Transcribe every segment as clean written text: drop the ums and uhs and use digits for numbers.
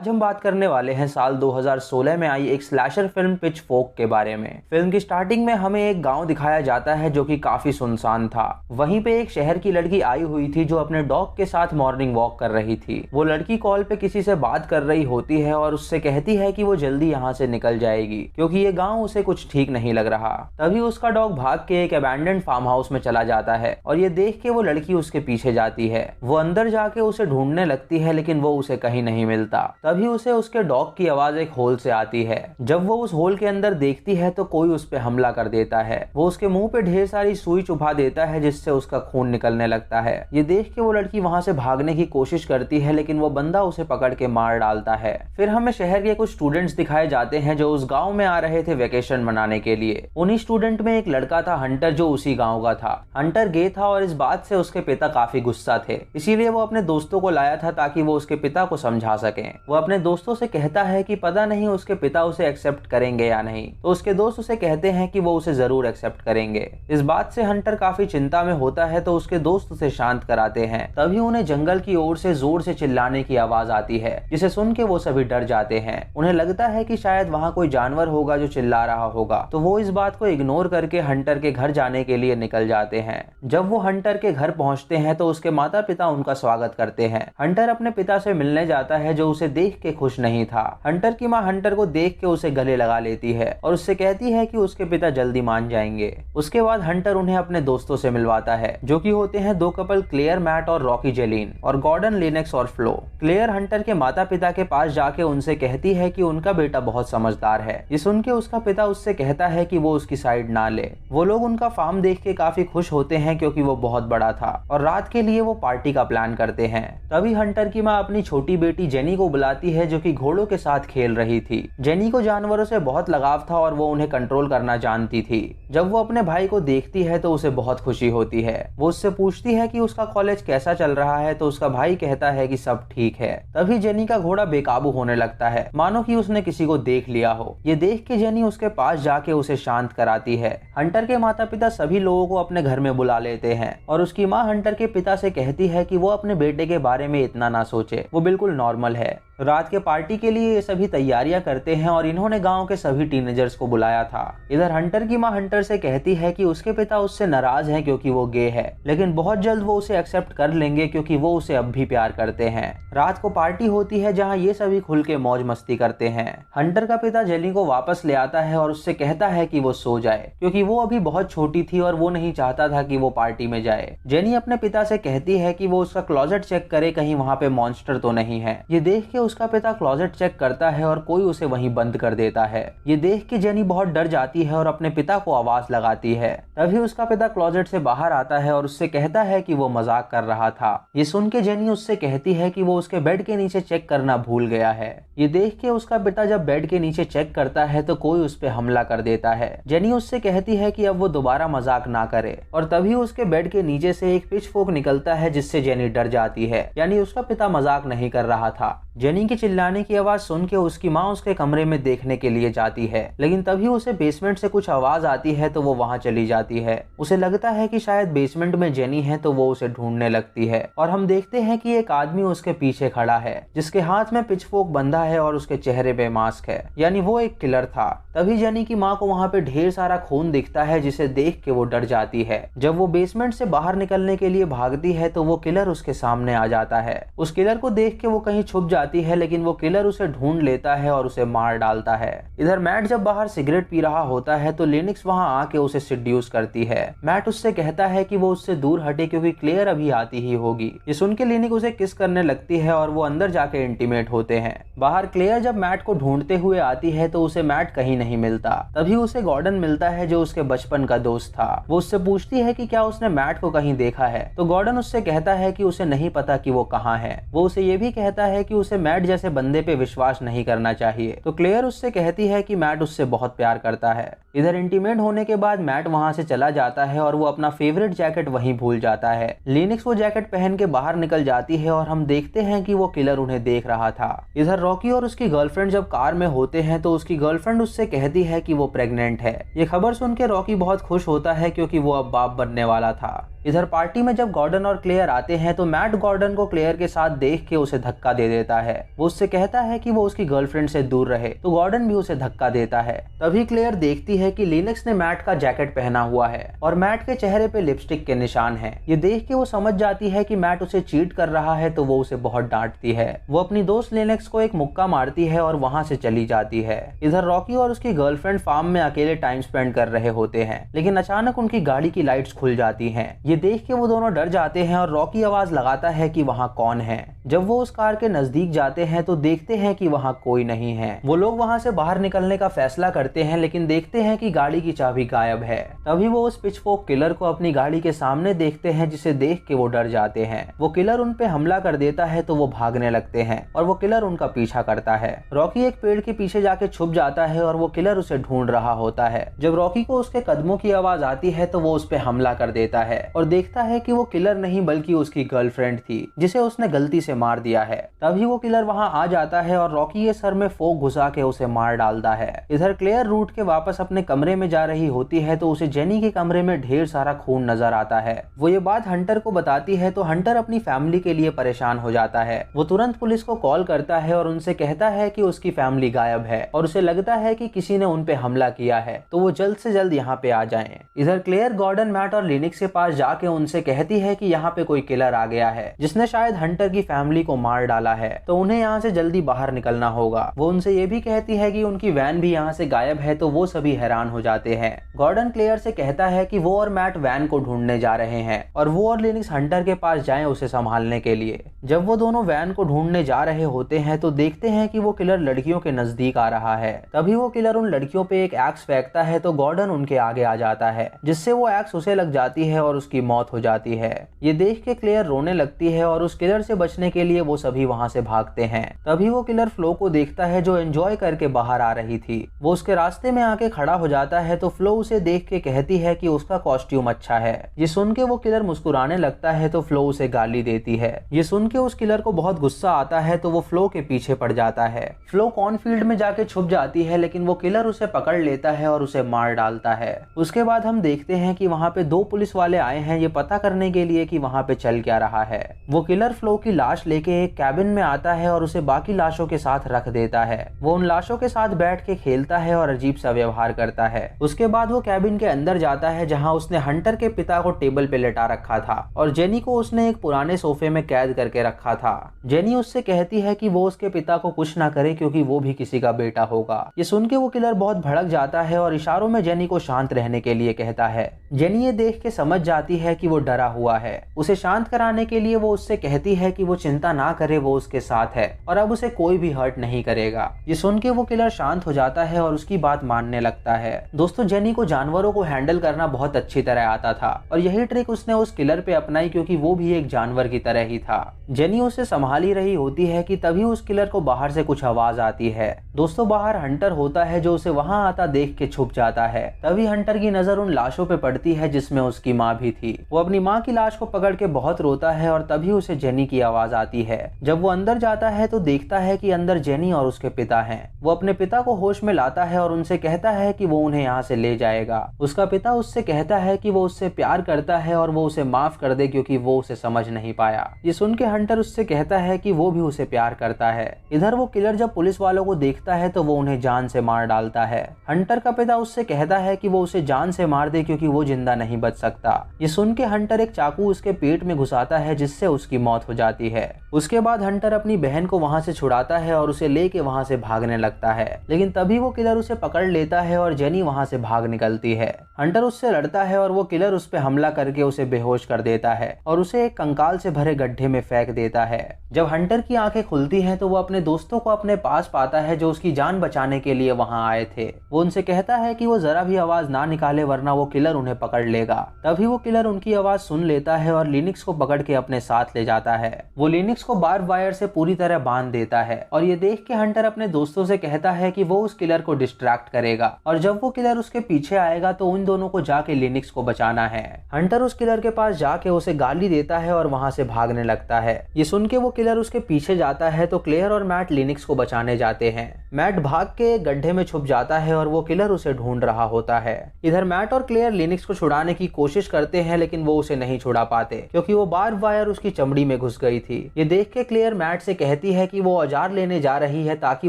आज हम बात करने वाले हैं साल 2016 में आई एक स्लैशर फिल्म पिचफोर्क के बारे में। फिल्म की स्टार्टिंग में हमें एक गांव दिखाया जाता है जो कि काफी सुनसान था। वहीं पे एक शहर की लड़की आई हुई थी जो अपने डॉग के साथ मॉर्निंग वॉक कर रही थी। वो लड़की कॉल पे किसी से बात कर रही होती है और उससे कहती है कि वो जल्दी यहाँ से निकल जाएगी क्योंकि ये गाँव उसे कुछ ठीक नहीं लग रहा। तभी उसका डॉग भाग के एक अबैंडन्ड फार्म हाउस में चला जाता है और ये देख के वो लड़की उसके पीछे जाती है। वो अंदर जाके उसे ढूंढने लगती है लेकिन वो उसे कहीं नहीं मिलता। तभी उसे उसके डॉग की आवाज एक होल से आती है। जब वो उस होल के अंदर देखती है तो कोई उस पे हमला कर देता है। वो उसके मुंह पे ढेर सारी सुई चुभा देता है जिससे उसका खून निकलने लगता है। ये देख के वो लड़की वहां से भागने की कोशिश करती है लेकिन वो बंदा उसे पकड़ के मार डालता है। फिर हमें शहर के कुछ स्टूडेंट्स दिखाए जाते हैं जो उस गाँव में आ रहे थे वेकेशन मनाने के लिए। उन्हीं स्टूडेंट में एक लड़का था हंटर जो उसी गाँव का था। हंटर गे था और इस बात से उसके पिता काफी गुस्सा थे, इसीलिए वो अपने दोस्तों को लाया था ताकि वो उसके पिता को समझा सके। वो अपने दोस्तों से कहता है कि पता नहीं उसके पिता उसे एक्सेप्ट करेंगे या नहीं, तो उसके दोस्त उसे कहते हैं कि वो उसे जरूर एक्सेप्ट करेंगे। इस बात से हंटर काफी चिंता में होता है तो उसके दोस्त उसे शांत कराते हैं। तभी उन्हें जंगल की ओर से जोर से चिल्लाने की आवाज आती है जिसे सुन के वो सभी डर जाते हैं। उन्हें लगता है कि शायद वहाँ कोई जानवर होगा जो चिल्ला रहा होगा, तो वो इस बात को इग्नोर करके हंटर के घर जाने के लिए निकल जाते हैं। जब वो हंटर के घर पहुंचते हैं तो उसके माता पिता उनका स्वागत करते हैं। हंटर अपने पिता से मिलने जाता है जो उसे देख के खुश नहीं था। हंटर की माँ हंटर को देख के उसे गले लगा लेती है और उससे कहती है कि उसके पिता जल्दी मान जाएंगे। उसके बाद हंटर उन्हें अपने दोस्तों से मिलवाता है जो कि होते हैं दो कपल, क्लेयर मैट और रॉकी जेलिन और गॉर्डन लिनेक्स और फ्लो। क्लेयर हंटर के माता पिता के पास जाके उनसे कहती है कि उनका बेटा बहुत समझदार है। ये सुन के उसका पिता उससे कहता है कि वो उसकी साइड ना ले। वो लोग उनका फार्म देख के काफी खुश होते हैं क्योंकि वो बहुत बड़ा था और रात के लिए वो पार्टी का प्लान करते हैं। तभी हंटर की माँ अपनी छोटी बेटी जेनी को बुलाती है जो कि घोड़ों के साथ खेल रही थी। जेनी को जानवरों से बहुत लगाव था और वो उन्हें कंट्रोल करना जानती थी। जब वो अपने भाई को देखती है तो उसे बहुत खुशी होती है। वो उससे पूछती है कि उसका कॉलेज कैसा चल रहा है, तो उसका भाई कहता है कि सब ठीक है। तभी जेनी का घोड़ा बेकाबू होने लगता है, मानो कि उसने किसी को देख लिया हो। ये देख के जेनी उसके पास जाके उसे शांत कराती है। हंटर के माता पिता सभी लोगों को अपने घर में बुला लेते हैं और उसकी माँ हंटर के पिता से कहती है कि वो अपने बेटे के बारे में इतना ना सोचे, वो बिल्कुल नॉर्मल है। रात के पार्टी के लिए ये सभी तैयारियां करते हैं और इन्होंने गांव के सभी टीनेजर्स को बुलाया था। इधर हंटर की मां हंटर से कहती है कि उसके पिता उससे नाराज हैं क्योंकि वो गे है, लेकिन बहुत जल्द वो उसे एक्सेप्ट कर लेंगे क्योंकि वो उसे अब भी प्यार करते हैं। रात को पार्टी होती है जहां ये सभी खुल के मौज मस्ती करते हैं। हंटर का पिता जेनी को वापस ले आता है और उससे कहता है कि वो सो जाए क्योंकि वो अभी बहुत छोटी थी और वो नहीं चाहता था कि वो पार्टी में जाए। जेनी अपने पिता से कहती है कि वो उसका क्लोजेट चेक करे, कहीं वहाँ पे मॉन्स्टर तो नहीं है। ये देख के उसका पिता क्लोजेट चेक करता है और कोई उसे वहीं बंद कर देता है। ये देख के जेनी बहुत डर जाती है और अपने पिता को आवाज लगाती है। तभी उसका पिता क्लोजेट से बाहर आता है और उससे कहता है कि वो मजाक कर रहा था। ये सुन के जेनी उससे कहती है कि वो उसके बेड के नीचे चेक करना भूल गया है। ये देख के उसका पिता जब बेड के नीचे चेक करता है तो कोई उस पे हमला कर देता है। जेनी उससे कहती है कि अब वो दोबारा मजाक ना करे और तभी उसके बेड के नीचे से एक पिचफोर्क निकलता है जिससे जेनी डर जाती है, यानी उसका पिता मजाक नहीं कर रहा था। जेनी की चिल्लाने की आवाज सुन के उसकी माँ उसके कमरे में देखने के लिए जाती है, लेकिन तभी उसे बेसमेंट से कुछ आवाज आती है तो वो वहाँ चली जाती है। उसे लगता है कि शायद बेसमेंट में जेनी है तो वो उसे ढूंढने लगती है और हम देखते हैं कि एक आदमी उसके पीछे खड़ा है जिसके हाथ में पिचफोर्क बंधा है और उसके चेहरे पे मास्क है, यानी वो एक किलर था। तभी जेनी की माँ को वहाँ पे ढेर सारा खून दिखता है जिसे देख के वो डर जाती है। जब वो बेसमेंट से बाहर निकलने के लिए भागती है तो वो किलर उसके सामने आ जाता है। उस किलर को देख के वो कहीं छुप जाती है लेकिन वो किलर उसे ढूंढ लेता है और उसे मार डालता है। इधर मैट जब बाहर सिगरेट पी रहा होता है तो लिनिक्स वहां आके उसे सिड्यूस करती है। मैट उससे कहता है कि वो उससे दूर हटे क्योंकि क्लेयर अभी आती ही होगी। ये सुन के लिनिक उसे किस करने लगती है और वो अंदर जाके इंटीमेट होते हैं। बाहर क्लेयर जब मैट को ढूंढते हुए आती है तो उसे मैट कहीं नहीं मिलता। तभी उसे गॉर्डन मिलता है जो उसके बचपन का दोस्त था। वो उससे पूछती है कि क्या उसने मैट को कहीं देखा है, तो गॉर्डन उससे कहता है कि उसे नहीं पता कि वो कहाँ है। वो उसे ये भी कहता है कि उसे मैट जैसे बंदे पे विश्वास नहीं करना चाहिए। तो क्लेयर उससे कहती है कि मैट उससे बहुत प्यार करता है। इधर इंटीमेट होने के बाद मैट वहां से चला जाता है और वो अपना फेवरेट जैकेट वहीं भूल जाता है। लिनिक्स वो जैकेट पहन के बाहर निकल जाती है और हम देखते हैं कि वो किलर उन्हें देख रहा था। इधर रॉकी और उसकी गर्लफ्रेंड जब कार में होते हैं तो उसकी गर्लफ्रेंड उससे कहती है कि वो प्रेग्नेंट है। ये खबर सुन के रॉकी बहुत खुश होता है क्योंकि वो अब बाप बनने वाला था। इधर पार्टी में जब गॉर्डन और क्लेयर आते हैं तो मैट गॉर्डन को क्लेयर के साथ देख के उसे धक्का दे देता है। वो उससे कहता है कि वो उसकी गर्लफ्रेंड से दूर रहे, तो गॉर्डन भी उसे धक्का देता है। तभी क्लेयर देखती है कि लिनक्स ने मैट का जैकेट पहना हुआ है और मैट के चेहरे पे लिपस्टिक के निशान हैं। ये देख के वो समझ जाती है कि मैट उसे चीट कर रहा है, तो वो उसे बहुत डांटती है। वो अपनी दोस्त लिनक्स को एक मुक्का मारती है और वहां से चली जाती है। इधर रॉकी और उसकी गर्लफ्रेंड फार्म में अकेले टाइम स्पेंड कर रहे होते हैं, लेकिन अचानक उनकी गाड़ी की लाइट्स खुल जाती हैं। ये देख के वो दोनों डर जाते हैं और रॉकी आवाज लगाता है कि वहाँ कौन है। जब वो उस कार के नजदीक जाते हैं तो देखते हैं कि वहाँ कोई नहीं है। वो लोग वहाँ से बाहर निकलने का फैसला करते हैं, लेकिन देखते हैं कि गाड़ी की चाबी गायब है। तभी वो उस पिचफोर्क किलर को अपनी गाड़ी के सामने देखते हैं, जिसे देख के वो डर जाते हैं। वो किलर उन पे हमला कर देता है तो वो भागने लगते हैं और वो किलर उनका पीछा करता है। रॉकी एक पेड़ के पीछे जाके छुप जाता है और वो किलर उसे ढूंढ रहा होता है। जब रॉकी को उसके कदमों की आवाज आती है तो वो उस पे हमला कर देता है और देखता है कि वो किलर नहीं बल्कि उसकी गर्लफ्रेंड थी, जिसे उसने गलती से मार दिया है। तभी वो किलर वहां आ जाता है और रॉकी के सर में फोक घुसा के उसे मार डालता है। इधर क्लेयर रूट के वापस अपने कमरे में जा रही होती है तो उसे जेनी के कमरे में ढेर सारा खून नजर आता है। वो ये बात हंटर को बताती है तो हंटर अपनी फैमिली के लिए परेशान हो जाता है। वो तुरंत पुलिस को कॉल करता है और उनसे कहता है कि उसकी फैमिली गायब है और उसे लगता है कि किसी ने उन पे हमला किया है, तो वो जल्द से जल्द यहाँ पे आ जाएं। इधर क्लेयर गॉर्डन, मैट और लिनक्स के पास जाके उनसे कहती है कि यहाँ पे कोई किलर आ गया है जिसने शायद हंटर की फैमिली को मार डाला है, तो उन्हें यहाँ से जल्दी बाहर निकलना होगा। वो उनसे ये भी कहती है कि उनकी वैन भी यहाँ से गायब है, तो वो सभी हैरान हो जाते हैं। गॉर्डन क्लेयर से कहता है कि वो और मैट वैन को ढूंढने जा रहे हैं और वो और लिनक्स हंटर के पास जाएं उसे संभालने के लिए। जब वो दोनों वैन को ढूंढने जा रहे होते हैं तो देखते हैं कि वो किलर लड़कियों के नजदीक आ रहा है। तभी वो किलर उन लड़कियों पे एक एक्स फेंकता है तो गॉर्डन उनके आगे आ जाता है, जिससे वो एक्स उसे लग जाती है और उसकी मौत हो जाती है। ये देख के क्लेयर रोने लगती है और उस किलर से बचने के लिए वो सभी वहां से भागते हैं। तभी वो किलर फ्लो को देखता है जो एंजॉय करके बाहर आ रही थी। वो उसके रास्ते में आके खड़ा हो जाता है तो फ्लो उसे देख के कहती है कि उसका कॉस्ट्यूम अच्छा है। ये सुन के वो किलर मुस्कुराने लगता है तो फ्लो उसे गाली देती है। ये सुन के उस किलर को बहुत गुस्सा आता है तो वो फ्लो के पीछे पड़ जाता है। फ्लो कॉर्नफील्ड में जाके छुप जाती है, लेकिन वो किलर उसे पकड़ लेता है और उसे मार डालता है। उसके बाद हम देखते हैं कि वहाँ पे 2 पुलिस वाले आए हैं ये पता करने के लिए कि वहाँ पे चल क्या रहा है। वो किलर फ्लो की लाश लेके एक कैबिन में आता है और उसे बाकी लाशों के साथ रख देता है। वो उन लाशों के साथ बैठ के खेलता है और अजीब सा व्यवहार करता है। उसके बाद वो कैबिन के अंदर जाता है जहाँ उसने हंटर के पिता को टेबल पे लेटा रखा था और जेनी को उसने एक पुराने सोफे में कैद करके रखा था। जेनी उससे कहती है कि वो उसके पिता को कुछ ना करे क्योंकि वो भी किसी का बेटा होगा। ये सुन के वो किलर बहुत भड़क जाता है और इशारों में जेनी को शांत रहने के लिए कहता है। जेनी ये देख के समझ जाती है कि वो डरा हुआ है। उसे शांत कराने के लिए वो उससे कहती है कि वो चिंता ना करे, वो उसके साथ है और अब उसे कोई भी हर्ट नहीं करेगा। ये सुन के वो किलर शांत हो जाता है और उसकी बात मानने लगता है। दोस्तों, जेनी को जानवरों को हैंडल करना बहुत अच्छी तरह आता था और यही ट्रिक उसने उस किलर पे अपनाई क्योंकि वो भी एक जानवर की तरह ही था। जेनी उसे संभाल ही रही होती है कि तभी उस किलर को बाहर से कुछ आवाज आती है। दोस्तों, बाहर हंटर होता है जो उसे वहां आता देख के छुप जाता है। तभी हंटर की नजर उन लाशों पे पड़ती है जिसमें उसकी माँ भी थी। वो अपनी माँ की लाश को पकड़ के बहुत रोता है और तभी उसे जेनी की आवाज आती है। जब वो अंदर जाता है तो देखता है कि अंदर जेनी और उसके पिता हैं। वो अपने पिता को होश में लाता है और उनसे कहता है कि वो उन्हें यहाँ से ले जाएगा। उसका पिता उससे कहता है कि वो उससे प्यार करता है और वो उसे माफ कर दे क्योंकि वो उसे समझ नहीं पाया। ये सुन के हंटर उससे कहता है कि वो भी उसे प्यार करता है। इधर वो किलर जब पुलिस वालों को देखता है तो वो उन्हें जान से मार डालता है। हंटर का पिता उससे कहता है कि वो उसे जान से मार दे क्योंकि वो जिंदा नहीं बच सकता। ये सुन के हंटर एक चाकू उसके पेट में घुसाता है जिससे उसकी मौत हो जाती है। उसके बाद हंटर अपनी बहन को वहां से छुड़ाता है और उसे लेके वहां से भागने लगता है, लेकिन तभी वो किलर उसे पकड़ लेता है और जेनी वहां से भाग निकलती है। हंटर उससे लड़ता है और वो किलर उस पे हमला करके उसे बेहोश कर देता है और उसे एक कंकाल से भरे गड्ढे में फेंक देता है। जब हंटर की आंखें खुलती हैं तो वो अपने दोस्तों को अपने पास पाता है जो उसकी जान बचाने के लिए वहां आए थे। वो उनसे कहता है कि वो जरा भी आवाज ना निकाले वरना वो किलर उन्हें पकड़ लेगा। तभी वो किलर उनकी आवाज सुन लेता है और लिनक्स को पकड़ के अपने साथ ले जाता है। वो लिनक्स को बार्ब वायर से पूरी तरह बांध देता है और ये देख के हंटर अपने दोस्तों से कहता है कि वो उस किलर को डिस्ट्रैक्ट करेगा और जब वो किलर उसके पीछे आएगा तो उन दोनों को जाके लिनक्स को बचाना है। हंटर उस किलर के पास जाके उसे गाली देता है और वहां से भागने लगता है। ये सुन के वो किलर उसके पीछे जाता है तो क्लेयर और मैट लिनक्स को बचाने जाते हैं। मैट भाग के एक गड्ढे में छुप जाता है और वो किलर उसे ढूंढ रहा होता है। इधर मैट और क्लेयर लिनक्स को छुड़ाने की कोशिश करते हैं, लेकिन वो उसे नहीं छुड़ा पाते क्योंकि वो बार्ब वायर उसकी चमड़ी में घुस गई थी। ये देख के क्लेयर मैट से कहती है कि वो औजार लेने जा रही है ताकि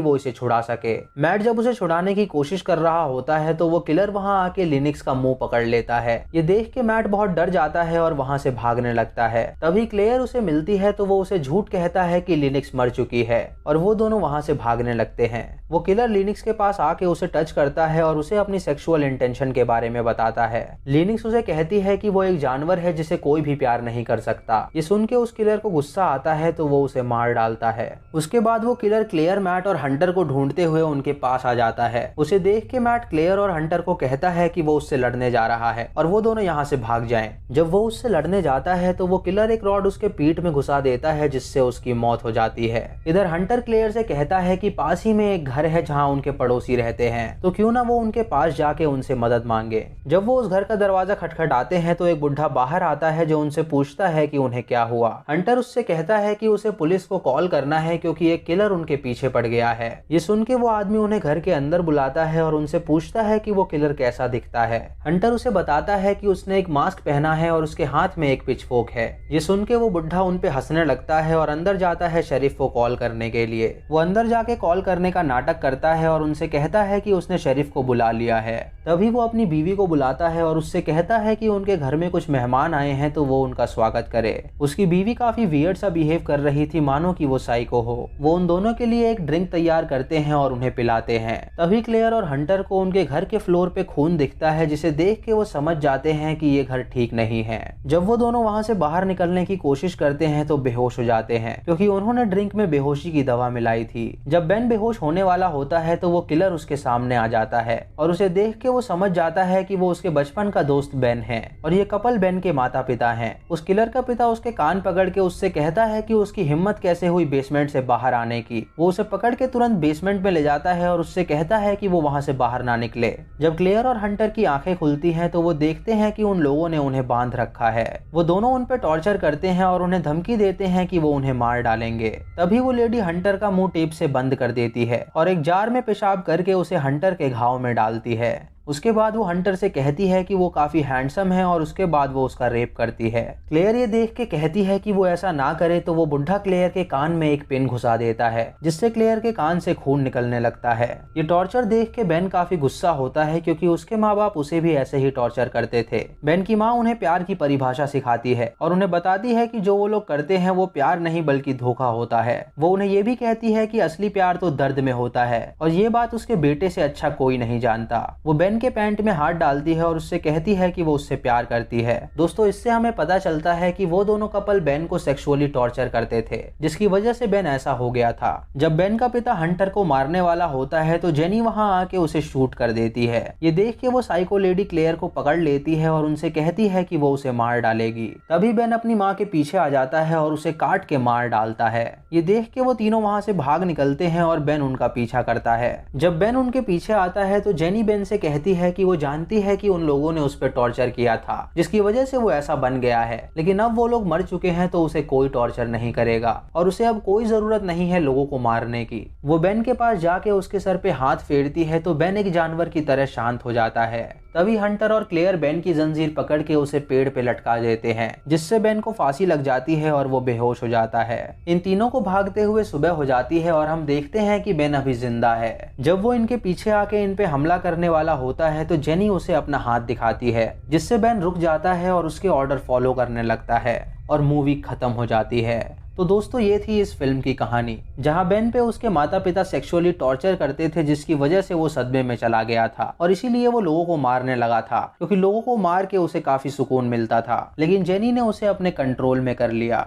वो इसे छुड़ा सके। मैट जब उसे छुड़ाने की कोशिश कर रहा होता है तो वो किलर वहां आके लिनिक्स का मुंह पकड़ लेता है। ये देख के मैट बहुत डर जाता है और वहां से भागने लगता है। तभी क्लेयर उसे मिलती है तो वो उसे झूठ कहता है कि लिनिक्स मर चुकी है और वो दोनों वहां से भागने लगते हैं। वो किलर लिनिक्स के पास आके उसे टच करता है और उसे अपनी सेक्सुअल इंटेंशन के बारे में बताता है। लिनिक्स उसे कहती है कि वो एक जानवर है जिसे कोई भी प्यार नहीं कर सकता। ये सुन के उस किलर को गुस्सा आता है तो वो उसे मार डालता है। उसके बाद वो किलर क्लेयर, मैट और हंटर को ढूंढते हुए उनके पास आ जाता है। उसे देख के मैट क्लेयर और हंटर को कहता है कि वो उससे लड़ने जा रहा है और वो दोनों यहाँ से भाग जाएं। जब वो उससे लड़ने जाता है तो वो किलर एक रॉड उसके पीठ में घुसा देता है जिससे उसकी मौत हो जाती है। इधर हंटर क्लेयर से कहता है कि पास ही में एक घर है जहाँ उनके पड़ोसी रहते हैं, तो क्यों ना वो उनके पास जाके उनसे मदद मांगे। जब वो उस घर का दरवाजा खटखटाते हैं तो एक बुढ़ा बाहर आता है जो उनसे पूछता है कि उन्हें क्या हुआ। हंटर उससे कहता है कि उसे पुलिस को कॉल करना है क्योंकि एक किलर उनके पीछे पड़ गया है। ये सुन के वो आदमी उन्हें घर के अंदर बुलाता है और उनसे पूछता है कि वो किलर कैसा दिखता है। हंटर उसे बताता है कि उसने एक मास्क पहना है और उसके हाथ में एक पिचफोर्क है। ये सुन के वो बुढ़ा उन पे हंसने लगता है और अंदर जाता है शेरिफ को कॉल करने के लिए। वो अंदर जाके कॉल करने का नाटक करता है और उनसे कहता है कि उसने शेरिफ को बुला लिया है। तभी वो अपनी बीवी को बुलाता है और उससे कहता है कि उनके घर में कुछ मेहमान आए हैं तो वो उनका स्वागत करे। उसकी बीवी काफी वियर्ड सा बिहेव कर रही थी, मानो कि वो साइको हो। वो उन दोनों के लिए एक ड्रिंक तैयार करते हैं और उन्हें पिलाते हैं। तभी क्लेयर और हंटर को उनके घर के फ्लोर पे खून दिखता है जिसे देख के वो समझ जाते हैं कि ये घर ठीक नहीं है। जब वो दोनों वहां से बाहर निकलने की कोशिश करते हैं तो बेहोश हो जाते हैं क्योंकि उन्होंने ड्रिंक में बेहोशी की दवा मिलाई थी। जब बेन बेहोश होने वाला होता है तो वो किलर उसके सामने आ जाता है और उसे देख के वो समझ जाता है कि वो उसके बचपन का दोस्त बेन है और ये कपल बेन के माता पिता हैं। उस किलर का पिता उसके कान पकड़ के उससे कहता है कि उसकी हिम्मत कैसे हुई बेसमेंट से बाहर आने की। वो उसे पकड़ के तुरंत बेसमेंट में ले जाता है और उससे कहता है कि वो वहां से बाहर ना निकले। जब क्लेयर और हंटर की आंखें खुलती हैं तो वो देखते हैं कि उन लोगों ने उन्हें बांध रखा है। वो दोनों उन पर टॉर्चर करते हैं और उन्हें धमकी देते हैं कि वो उन्हें मार डालेंगे। तभी वो लेडी हंटर का मुंह टेप से बंद कर देती है और एक जार में पेशाब करके उसे हंटर के घाव में डालती है। उसके बाद वो हंटर से कहती है कि वो काफी हैंडसम है और उसके बाद वो उसका रेप करती है। क्लेयर ये देख के कहती है कि वो ऐसा ना करे तो वो बुढ़ा क्लेयर के कान में एक पिन घुसा देता है जिससे क्लेयर के कान से खून निकलने लगता है। ये टॉर्चर देख के बेन काफी गुस्सा होता है क्योंकि उसके माँ बाप उसे भी ऐसे ही टॉर्चर करते थे। बेन की माँ उन्हें प्यार की परिभाषा सिखाती है और उन्हें बताती है कि जो वो लोग करते हैं वो प्यार नहीं बल्कि धोखा होता है। वो उन्हें ये भी कहती है कि असली प्यार तो दर्द में होता है और ये बात उसके बेटे से अच्छा कोई नहीं जानता। वो बेन के पैंट में हाथ डालती है और उससे कहती है कि वो उससे प्यार करती है। दोस्तों, इससे हमें पता चलता है कि वो दोनों कपल बेन को सेक्सुअली टॉर्चर करते थे जिसकी वजह से बेन ऐसा हो गया था। जब बेन का पिता हंटर को मारने वाला होता है तो जेनी वहां आके उसे शूट कर देती है। ये देख के वो साइको लेडी क्लेयर को पकड़ लेती है और उनसे कहती है कि वो उसे मार डालेगी। तभी बेन अपनी माँ के पीछे आ जाता है और उसे काट के मार डालता है। ये देख के वो तीनों वहां से भाग निकलते हैं और बेन उनका पीछा करता है। जब बेन उनके पीछे आता है तो जेनी बेन से कहती है कि वो जानती है कि उन लोगों ने उस पर टॉर्चर किया था जिसकी वजह से वो ऐसा बन गया है, लेकिन अब वो लोग मर चुके हैं तो उसे कोई टॉर्चर नहीं करेगा और उसे अब कोई जरूरत नहीं है लोगों को मारने की। वो बेन के पास जाके उसके सर पे हाथ फेरती है तो बेन एक जानवर की तरह शांत हो जाता है। तभी हंटर और क्लेयर बेन की जंजीर पकड़ के उसे पेड़ पे लटका देते हैं जिससे बेन को फांसी लग जाती है और वो बेहोश हो जाता है। इन तीनों को भागते हुए सुबह हो जाती है और हम देखते हैं कि बेन अभी जिंदा है। जब वो इनके पीछे आके इन पे हमला करने वाला होता है तो जेनी उसे अपना हाथ दिखाती है जिससे बेन रुक जाता है और उसके ऑर्डर फॉलो करने लगता है और मूवी खत्म हो जाती है। तो दोस्तों, ये थी इस फिल्म की कहानी जहां बेन पे उसके माता पिता सेक्सुअली टॉर्चर करते थे जिसकी वजह से वो सदमे में चला गया था और इसीलिए वो लोगों को मारने लगा था क्योंकि लोगों को मार के उसे काफी सुकून मिलता था, लेकिन जेनी ने उसे अपने कंट्रोल में कर लिया।